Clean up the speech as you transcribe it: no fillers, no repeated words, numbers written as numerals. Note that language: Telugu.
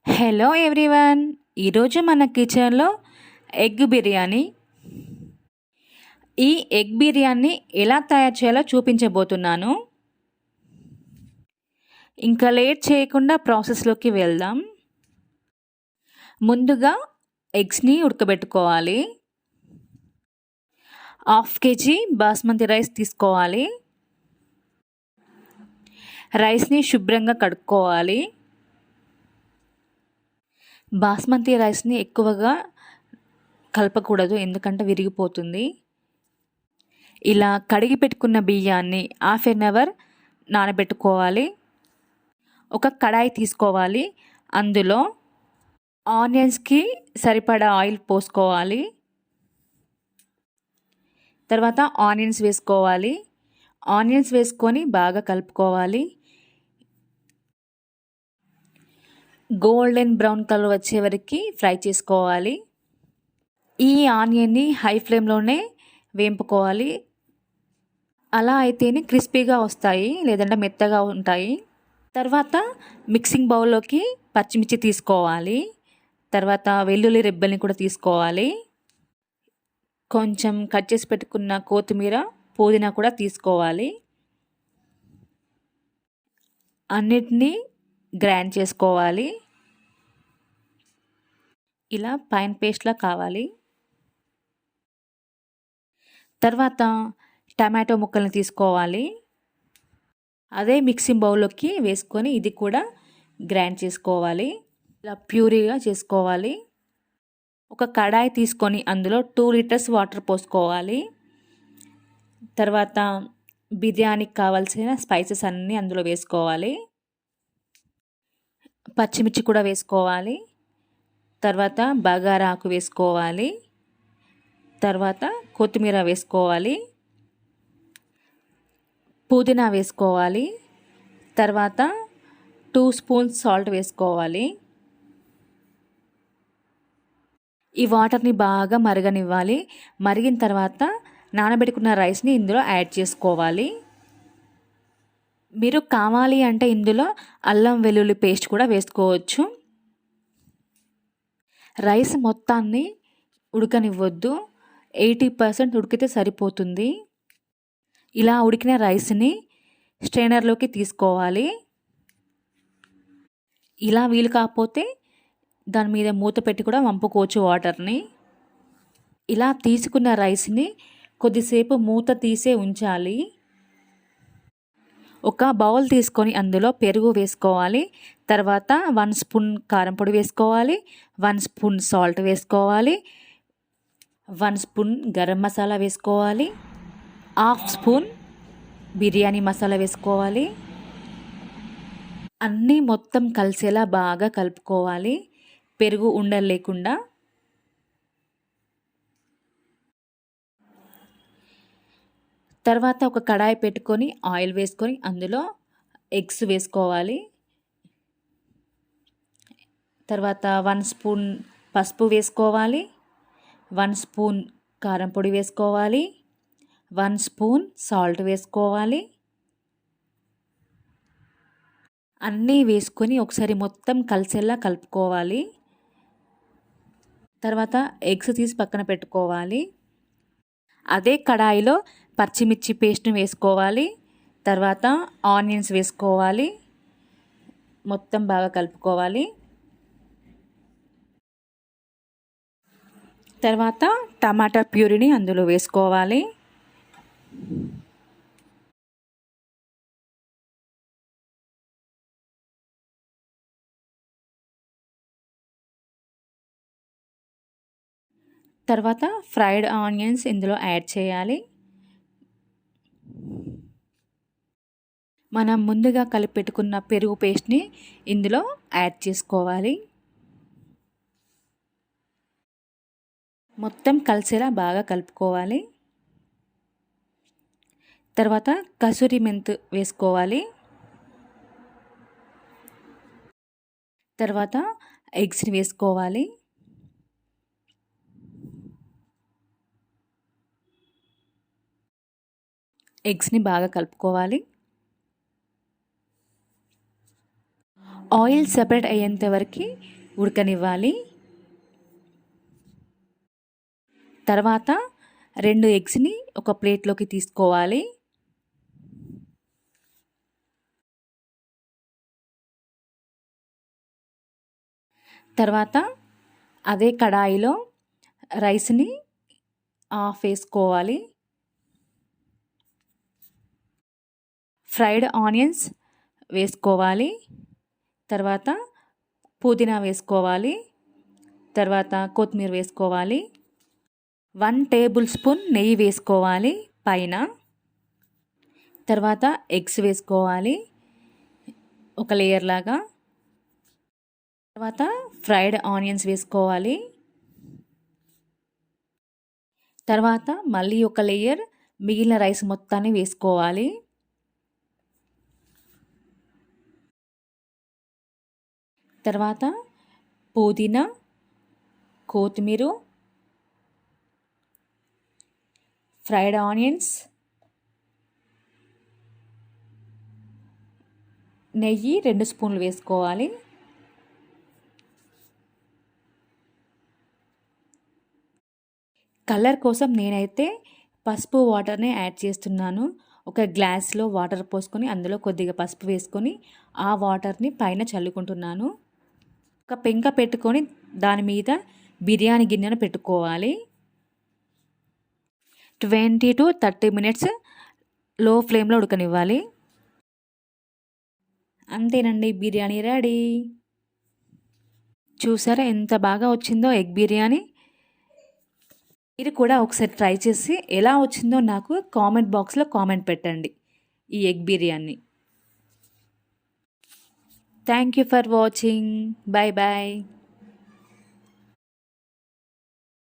Hello everyone. ఈరోజు మన కిచెన్లో ఎగ్ బిర్యానీ. ఈ ఎగ్ బిర్యానీ ఎలా తయారు చేయాలో చూపించబోతున్నాను. ఇంకా లేట్ చేయకుండా ప్రాసెస్లోకి వెళ్దాం. ముందుగా ఎగ్స్ని ఉడకబెట్టుకోవాలి. 1/2 kg బాస్మతి రైస్ తీసుకోవాలి. రైస్ని శుభ్రంగా కడుక్కోవాలి. బాస్మతి రైస్ని ఎక్కువగా కలపకూడదు, ఎందుకంటే విరిగిపోతుంది. ఇలా కడిగి పెట్టుకున్న బియ్యాన్ని 1/2 అవర్ నానబెట్టుకోవాలి. ఒక కడాయి తీసుకోవాలి. అందులో ఆనియన్స్కి సరిపడా ఆయిల్ పోసుకోవాలి. తర్వాత ఆనియన్స్ వేసుకోవాలి. ఆనియన్స్ వేసుకొని బాగా కలుపుకోవాలి. గోల్డెన్ బ్రౌన్ కలర్ వచ్చే వరకు ఫ్రై చేసుకోవాలి. ఈ ఆనియన్ని హై ఫ్లేమ్లోనే వేంపుకోవాలి. అలా అయితేనే క్రిస్పీగా వస్తాయి, లేదంటే మెత్తగా ఉంటాయి. తర్వాత మిక్సింగ్ బౌల్లోకి పచ్చిమిర్చి తీసుకోవాలి. తర్వాత వెల్లుల్లి రెబ్బల్ని కూడా తీసుకోవాలి. కొంచెం కట్ చేసి పెట్టుకున్న కొత్తిమీర, పుదీనా కూడా తీసుకోవాలి. అన్నిటినీ గ్రైండ్ చేసుకోవాలి. ఇలా ఫైన్ పేస్ట్లా కావాలి. తర్వాత టమాటో ముక్కల్ని తీసుకోవాలి. అదే మిక్సింగ్ బౌల్లోకి వేసుకొని ఇది కూడా గ్రైండ్ చేసుకోవాలి. ఇలా ప్యూరీగా చేసుకోవాలి. ఒక కడాయి తీసుకొని అందులో 2 లీటర్స్ వాటర్ పోసుకోవాలి. తర్వాత బిర్యానీకి కావాల్సిన స్పైసెస్ అన్నీ అందులో వేసుకోవాలి. పచ్చిమిర్చి కూడా వేసుకోవాలి. తర్వాత బగారా ఆకు వేసుకోవాలి. తర్వాత కొత్తిమీర వేసుకోవాలి. పుదీనా వేసుకోవాలి. తర్వాత 2 స్పూన్స్ సాల్ట్ వేసుకోవాలి. ఈ వాటర్ని బాగా మరగనివ్వాలి. మరిగిన తర్వాత నానబెట్టుకున్న రైస్ని ఇందులో యాడ్ చేసుకోవాలి. మీరు కావాలి అంటే ఇందులో అల్లం వెల్లుల్లి పేస్ట్ కూడా వేసుకోవచ్చు. రైస్ మొత్తాన్ని ఉడకనివ్వద్దు, 80% ఉడికితే సరిపోతుంది. ఇలా ఉడికిన రైస్ని స్ట్రైనర్లోకి తీసుకోవాలి. ఇలా వీలు కాకపోతే దాని మీద మూత పెట్టి కూడా వంపుకోవచ్చు వాటర్ని. ఇలా తీసుకున్న రైస్ని కొద్దిసేపు మూత తీసే ఉంచాలి. ఒక బౌల్ తీసుకొని అందులో పెరుగు వేసుకోవాలి. తర్వాత 1 స్పూన్ కారం పొడి వేసుకోవాలి. 1 స్పూన్ సాల్ట్ వేసుకోవాలి. 1 స్పూన్ గరం మసాలా వేసుకోవాలి. 1/2 స్పూన్ బిర్యానీ మసాలా వేసుకోవాలి. అన్నీ మొత్తం కలిసేలా బాగా కలుపుకోవాలి, పెరుగు ఉండలు లేకుండా. తర్వాత ఒక కడాయి పెట్టుకొని ఆయిల్ వేసుకొని అందులో ఎగ్స్ వేసుకోవాలి. తర్వాత 1 స్పూన్ పసుపు వేసుకోవాలి. 1 స్పూన్ కారం పొడి వేసుకోవాలి. 1 స్పూన్ సాల్ట్ వేసుకోవాలి. అన్నీ వేసుకొని ఒకసారి మొత్తం కలిసేలా కలుపుకోవాలి. తర్వాత ఎగ్స్ తీసి పక్కన పెట్టుకోవాలి. అదే కడాయిలో పచ్చిమిర్చి పేస్ట్ని వేసుకోవాలి. తర్వాత ఆనియన్స్ వేసుకోవాలి. మొత్తం బాగా కలుపుకోవాలి. తర్వాత టమాటా ప్యూరీని అందులో వేసుకోవాలి. తర్వాత ఫ్రైడ్ ఆనియన్స్ ఇందులో యాడ్ చేయాలి. మనం ముందుగా కలిపి పెట్టుకున్న పెరుగు పేస్ట్ని ఇందులో యాడ్ చేసుకోవాలి. మొత్తం కలిసేలా బాగా కలుపుకోవాలి. తర్వాత కసూరి మెంతు వేసుకోవాలి. తర్వాత ఎగ్స్ని వేసుకోవాలి. ఎగ్స్ని బాగా కలుపుకోవాలి. ఆయిల్ సెపరేట్ అయ్యేంత వరకు ఉడకనివ్వాలి. తర్వాత 2 ఎగ్స్ని ఒక ప్లేట్లోకి తీసుకోవాలి. తర్వాత అదే కడాయిలో రైస్ని హాఫ్ వేసుకోవాలి. ఫ్రైడ్ ఆనియన్స్ వేసుకోవాలి. తర్వాత పుదీనా వేసుకోవాలి. తర్వాత కొత్తిమీర వేసుకోవాలి. 1 టేబుల్ స్పూన్ నెయ్యి వేసుకోవాలి పైన. తర్వాత ఎగ్స్ వేసుకోవాలి ఒక లేయర్ లాగా. తర్వాత ఫ్రైడ్ ఆనియన్స్ వేసుకోవాలి. తర్వాత మళ్ళీ ఒక లేయర్ మిగిలిన రైస్ మొత్తాన్ని వేసుకోవాలి. తర్వాత పుదీనా, కొత్తిమీర, ఫ్రైడ్ ఆనియన్స్, నెయ్యి 2 స్పూన్లు వేసుకోవాలి. కలర్ కోసం నేనైతే పసుపు వాటర్ని యాడ్ చేస్తున్నాను. ఒక గ్లాస్లో వాటర్ పోసుకొని అందులో కొద్దిగా పసుపు వేసుకొని ఆ వాటర్ని పైన చల్లుకుంటున్నాను. ఒక పెంక పెట్టుకొని దాని మీద బిర్యానీ గిన్నెను పెట్టుకోవాలి. 20 to 30 మినిట్స్ లో ఫ్లేమ్లో ఉడకనివ్వాలి. అంతేనండి, బిర్యానీ రెడీ. చూసారా ఎంత బాగా వచ్చిందో ఎగ్ బిర్యానీ. మీరు కూడా ఒకసారి ట్రై చేసి ఎలా వచ్చిందో నాకు కామెంట్ బాక్స్లో కామెంట్ పెట్టండి ఈ egg biryani. Thank you for watching. Bye bye.